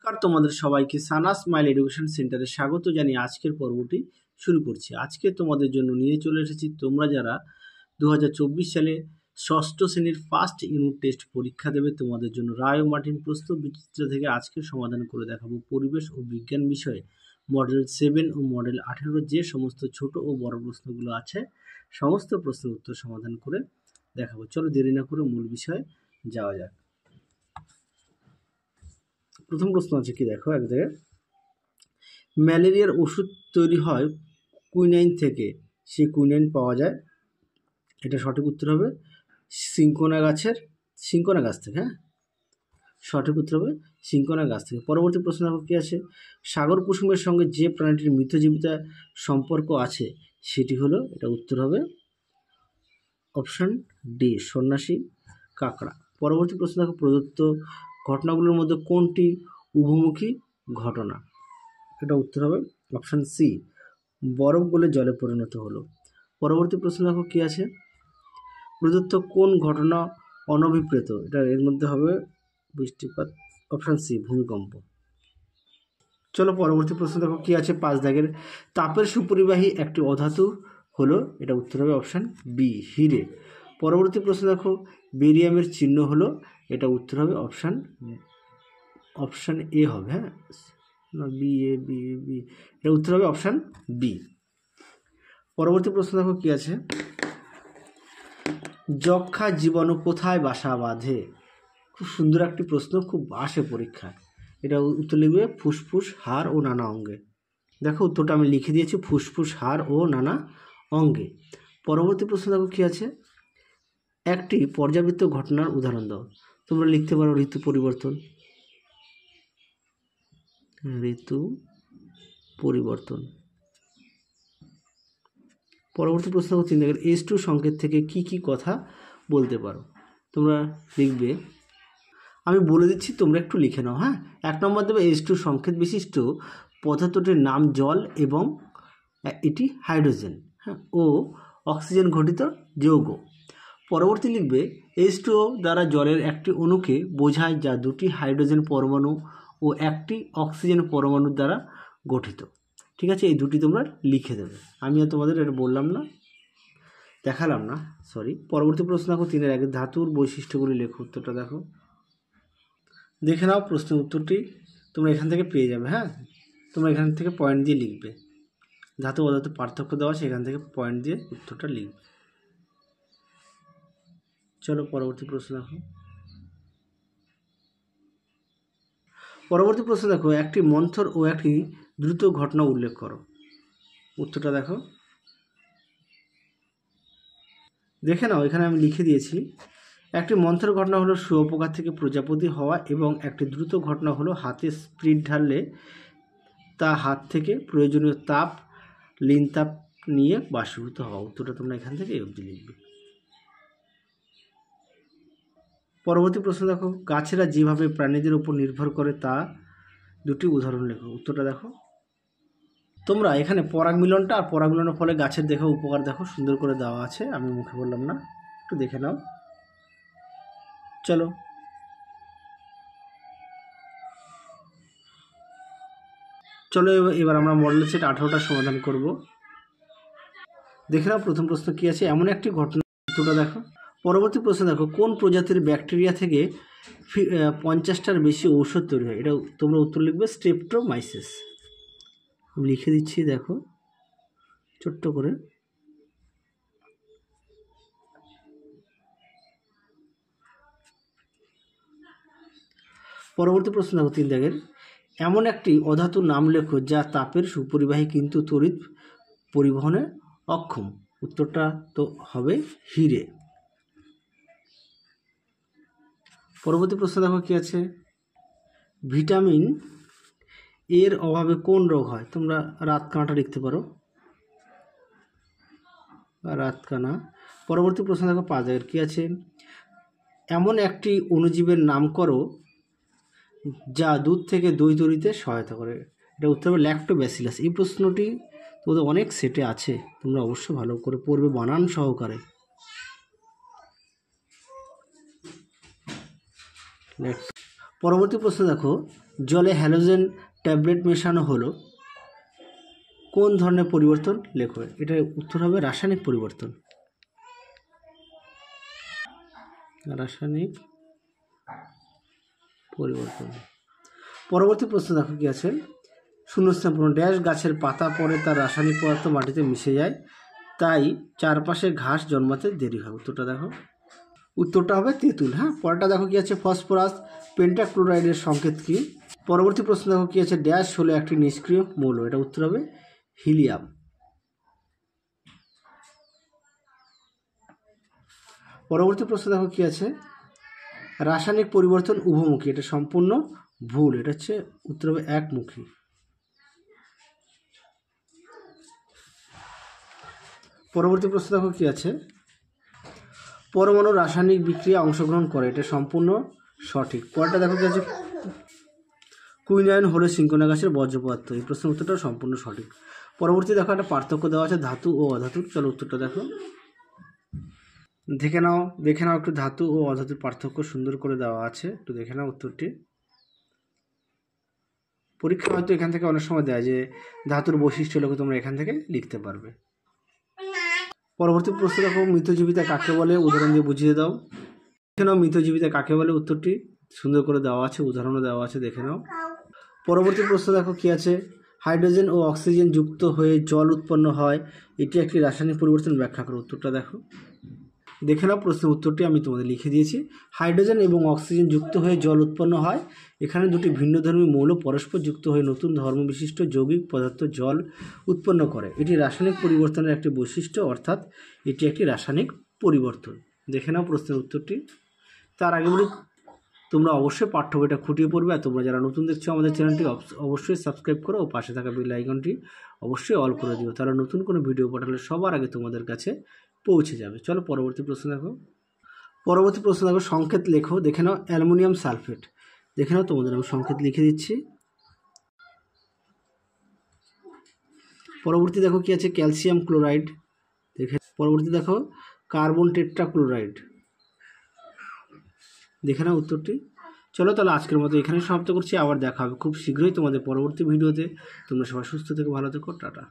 নমস্কার তোমাদের সবাইকে সানা স্মাইল এডুকেশন সেন্টারে স্বাগত জানিয়ে আজকের পর্বটি শুরু করছি। আজকে তোমাদের জন্য নিয়ে চলে এসেছি তোমরা যারা 2024 সালে ষষ্ঠ শ্রেণীর ফার্স্ট ইউনিট টেস্ট পরীক্ষা দেবে তোমাদের জন্য রায় ও মার্টিন প্রস্তুত বিচিত্র থেকে আজকে সমাধান করে দেখাবো পরিবেশ ও বিজ্ঞান বিষয়ে মডেল 7 ও মডেল 18 যে সমস্ত ছোট ও বড় প্রশ্নগুলো আছে সমস্ত প্রশ্নের উত্তর সমাধান করে দেখাবো। চলো দেরি না করে মূল বিষয়ে যাওয়া যাক। প্রথম প্রশ্ন আছে কি দেখো, এক জায়গায় ম্যালেরিয়ার ওষুধ তৈরি হয় কুইনাইন থেকে, সেই কুইনাইন পাওয়া যায়, এটা সঠিক উত্তর হবে সিনকোনা গাছ থেকে। হ্যাঁ, সঠিক উত্তর হবে সিনকোনা গাছ থেকে। পরবর্তী প্রশ্ন দেখো কি আছে, সাগর কুসুমের সঙ্গে যে প্রাণীটির মৃতজীবিতা সম্পর্ক আছে সেটি হলো, এটা উত্তর হবে অপশন ডি সন্ন্যাসী কাঁকড়া। পরবর্তী প্রশ্ন দেখো, প্রদত্ত ঘটনাগুলোর মধ্যে কোনটি উভমুখী ঘটনা, এটা উত্তর হবে অপশন সি বরফ গলে জলে পরিণত হলো। পরবর্তী প্রশ্ন দেখো কি আছে, প্রদত্ত কোন ঘটনা অনভিপ্রেত, এটা এর মধ্যে হবে বৃষ্টিপাত, অপশন সি ভূমিকম্প। চলো পরবর্তী প্রশ্ন দেখো কি আছে, 5 দাগের তাপের সুপরিবাহী একটি অধাতু হলো, এটা উত্তর হবে অপশন বি হিরে। পরবর্তী প্রশ্ন দেখো, বেরিয়ামের চিহ্ন হলো, এটা উত্তর হবে অপশন এ হবে, হ্যাঁ বি এ বি বি, এটা উত্তর হবে অপশন বি। পরবর্তী প্রশ্ন দেখো কি আছে, যক্ষা জীবাণু কোথায় বাসা বাঁধে, খুব সুন্দর একটি প্রশ্ন, খুব আসে পরীক্ষায়। এটা উত্তর লিখবে ফুসফুস, হাড় ও নানা অঙ্গে। দেখো উত্তরটা আমি লিখে দিয়েছি, ফুসফুস, হাড় ও নানা অঙ্গে। পরবর্তী প্রশ্ন দেখো কি আছে, একটি পর্যাবৃত্ত ঘটনার উদাহরণ দাও। তোমরা লিখতে পারো ঋতু পরিবর্তন, পরবর্তী প্রশ্ন 3 দাগের H2 সংকেত থেকে কি কি কথা বলতে পারো। তোমরা লিখবে, আমি বলে দিচ্ছি তোমরা একটু লিখে নাও। হ্যাঁ, 1 নম্বর দেবে H2 সংকেত বিশিষ্ট পদার্থটির নাম জল এবং এটি হাইড্রোজেন, হ্যাঁ, ও অক্সিজেন ঘটিত যৌগ। পরবর্তী লিখবে H2O দ্বারা জলের একটি অণুকে বোঝায় যা 2টি হাইড্রোজেন পরমাণু ও একটি অক্সিজেন পরমাণুর দ্বারা গঠিত। ঠিক আছে, এই দুটি তোমরা লিখে দেবে, আমি আর তোমাদের এটা বললাম না, দেখালাম না, সরি। পরবর্তী প্রশ্ন দেখো 3 এর আগে ধাতুর বৈশিষ্ট্যগুলি লেখো। উত্তরটা দেখো, দেখে নাও প্রশ্নের উত্তরটি তোমরা এখান থেকে পেয়ে যাবে। হ্যাঁ, তোমরা এখান থেকে পয়েন্ট দিয়ে লিখবে, ধাতু অধাতু পার্থক্য দেওয়া সেখান থেকে পয়েন্ট দিয়ে উত্তরটা লিখবে। চলো পরবর্তী প্রশ্ন দেখো। পরবর্তী প্রশ্ন দেখো, একটি মন্থর ও একটি দ্রুত ঘটনা উল্লেখ করো। উত্তরটা দেখো, দেখে নাও এখানে আমি লিখে দিয়েছি, একটি মন্থর ঘটনা হলো শুঁয়োপোকা থেকে প্রজাপতি হওয়া এবং একটি দ্রুত ঘটনা হলো হাতে স্পিরিট ঢাললে তা হাত থেকে প্রয়োজনীয় তাপ লিন তাপ নিয়ে বাষ্পীভূত হওয়া। উত্তরটা তোমরা এখান থেকে অবধি লিখবে। পরবর্তী প্রশ্ন দেখো, গাছেরা যেভাবে প্রাণীদের উপর নির্ভর করে তা দুটি উদাহরণ লেখো। উত্তরটা দেখো, তোমরা এখানে পরাগ মিলনটা আর পরাগ মিলনের ফলে গাছের দেখো উপকার দেখো সুন্দর করে দেওয়া আছে, আমি মুখে বললাম না, একটু দেখে নাও। চলো এবার আমরা মডেল সেট 18টা সমাধান করব। দেখে নাও প্রথম প্রশ্ন কি আছে, এমন একটি ঘটনা। উত্তরটা দেখো। পরবর্তী প্রশ্ন দেখো, কোন প্রজাতির ব্যাকটেরিয়া থেকে 50টার বেশি ঔষধ তৈরি হয়, এটা তোমরা উত্তর লিখবে স্ট্রেপ্টোমাইসিস। লিখে দিচ্ছি দেখো ছোট্ট করে। পরবর্তী প্রশ্ন দেখো 3 দাগের, এমন একটি অধাতুর নাম লেখো যা তাপের সুপরিবাহী কিন্তু তড়িৎ পরিবহনে অক্ষম। উত্তরটা তো হবে হিরে। পরবর্তী প্রশ্ন দেখো কি আছে, ভিটামিন এর অভাবে কোন রোগ হয়। তোমরা রাতকানাটা লিখতে পারো, রাতকানা। পরবর্তী প্রশ্ন দেখো 5 দাগের কি আছে, এমন একটি অণুজীবের নাম করো যা দুধ থেকে দই তৈরিতে সহায়তা করে। এটা উত্তর হবে ল্যাক্টোব্যাসিলাস। এই প্রশ্নটি তোমাদের অনেক সেটে আছে, তোমরা অবশ্যই ভালো করে পড়বে বানান সহকারে। পরবর্তী প্রশ্ন দেখো, জলে হ্যালোজেন ট্যাবলেট মেশানো হলো কোন ধরনের পরিবর্তন লেখো। এটার উত্তর হবে রাসায়নিক পরিবর্তন। রাসায়নিক পরিবর্তন। পরবর্তী প্রশ্ন দেখো কি আছে, শূন্যস্থান পূরণ। ড্যাশ গাছের পাতা পরে তার রাসায়নিক পদার্থ মাটিতে মিশে যায়, তাই চারপাশে ঘাস জন্মাতে দেরি হয়। উত্তরটা দেখো, উত্তরটা হবে তেঁতুল। হ্যাঁ, পরেরটা দেখো কি আছে, ফসফরাস পেন্টাক্লোরাইডের সংকেত কি। পরবর্তী প্রশ্ন দেখো কি আছে, ড্যাশ হলো একটি নিষ্ক্রিয় মৌল। এটা উত্তর হবে হিলিয়াম। পরবর্তী প্রশ্ন দেখো কি আছে, রাসায়নিক পরিবর্তন উভমুখী। এটা সম্পূর্ণ ভুল, এটা হচ্ছে উত্তর হবে একমুখী। পরবর্তী প্রশ্ন দেখো কি আছে, পরমাণু রাসায়নিক বিক্রিয়া অংশগ্রহণ করে। এটা সম্পূর্ণ সঠিক। পরেরটা দেখো কি আছে, কুইনাইন হলো সিনকোনা গাছের বর্জ্য পদার্থ। এই প্রশ্নের উত্তরটা সম্পূর্ণ সঠিক। পরবর্তী দেখো একটা পার্থক্য দেওয়া আছে ধাতু ও অধাতুর। চলো উত্তরটা দেখো, দেখে নাও একটু ধাতু ও অধাতুর পার্থক্য সুন্দর করে দেওয়া আছে, একটু দেখে নাও উত্তরটি। পরীক্ষা হয়তো এখান থেকে অনেক সময় দেয় যে ধাতুর বৈশিষ্ট্য লেখো, তোমরা এখান থেকে লিখতে পারবে। পরবর্তী প্রশ্ন দেখো, মৃতজীবিতা কাকে বলে, উদাহরণ দিয়ে বুঝিয়ে দাও। দেখে নাও মৃতজীবিতা কাকে বলে, উত্তরটি সুন্দর করে দেওয়া আছে, উদাহরণও দেওয়া আছে, দেখে নাও। পরবর্তী প্রশ্ন দেখো কি আছে, হাইড্রোজেন ও অক্সিজেন যুক্ত হয়ে জল উৎপন্ন হয়, এটি একটি রাসায়নিক পরিবর্তন, ব্যাখ্যা করো। উত্তরটা দেখো, দেখে নাও প্রশ্নের উত্তরটি আমি তোমাদের লিখে দিয়েছি। হাইড্রোজেন এবং অক্সিজেন যুক্ত হয়ে জল উৎপন্ন হয়। এখানে দুটি ভিন্নধর্মী মৌল পরস্পর যুক্ত হয়ে নতুন ধর্মবিশিষ্ট যৌগিক পদার্থ জল উৎপন্ন করে। এটি রাসায়নিক পরিবর্তনের একটি বৈশিষ্ট্য, অর্থাৎ এটি একটি রাসায়নিক পরিবর্তন। দেখে নাও প্রশ্নের উত্তরটি। তার আগে বলি, তোমরা অবশ্যই পাঠ্য বইটা খুঁটিয়ে পড়বে। আর তোমরা যারা নতুন দেখছো আমাদের চ্যানেলটি অবশ্যই সাবস্ক্রাইব করো ও পাশে থাকা বেল আইকনটি অবশ্যই অল করে দিও, তাহলে নতুন কোনো ভিডিও পাঠালে সবার আগে তোমাদের কাছে পৌঁছে যাবে। চলো পরবর্তী প্রশ্ন দেখো। পরবর্তী প্রশ্ন দেখো, সংকেত লেখো। দেখে নাও অ্যালুমিনিয়াম সালফেট। দেখে নাও তোমাদের আমি সংকেত লিখে দিচ্ছি। পরবর্তী দেখো কি আছে, ক্যালসিয়াম ক্লোরাইড। পরবর্তী দেখো কার্বন টেট্রাক্লোরাইড। দেখে নাও উত্তরটি। চলো তাহলে আজকের মতো এখানে সমাপ্ত করছি, আবার দেখা হবে খুব শীঘ্রই তোমাদের পরবর্তী ভিডিওতে। তোমরা সবাই সুস্থ থেকো, ভালো থেকো, টাটা।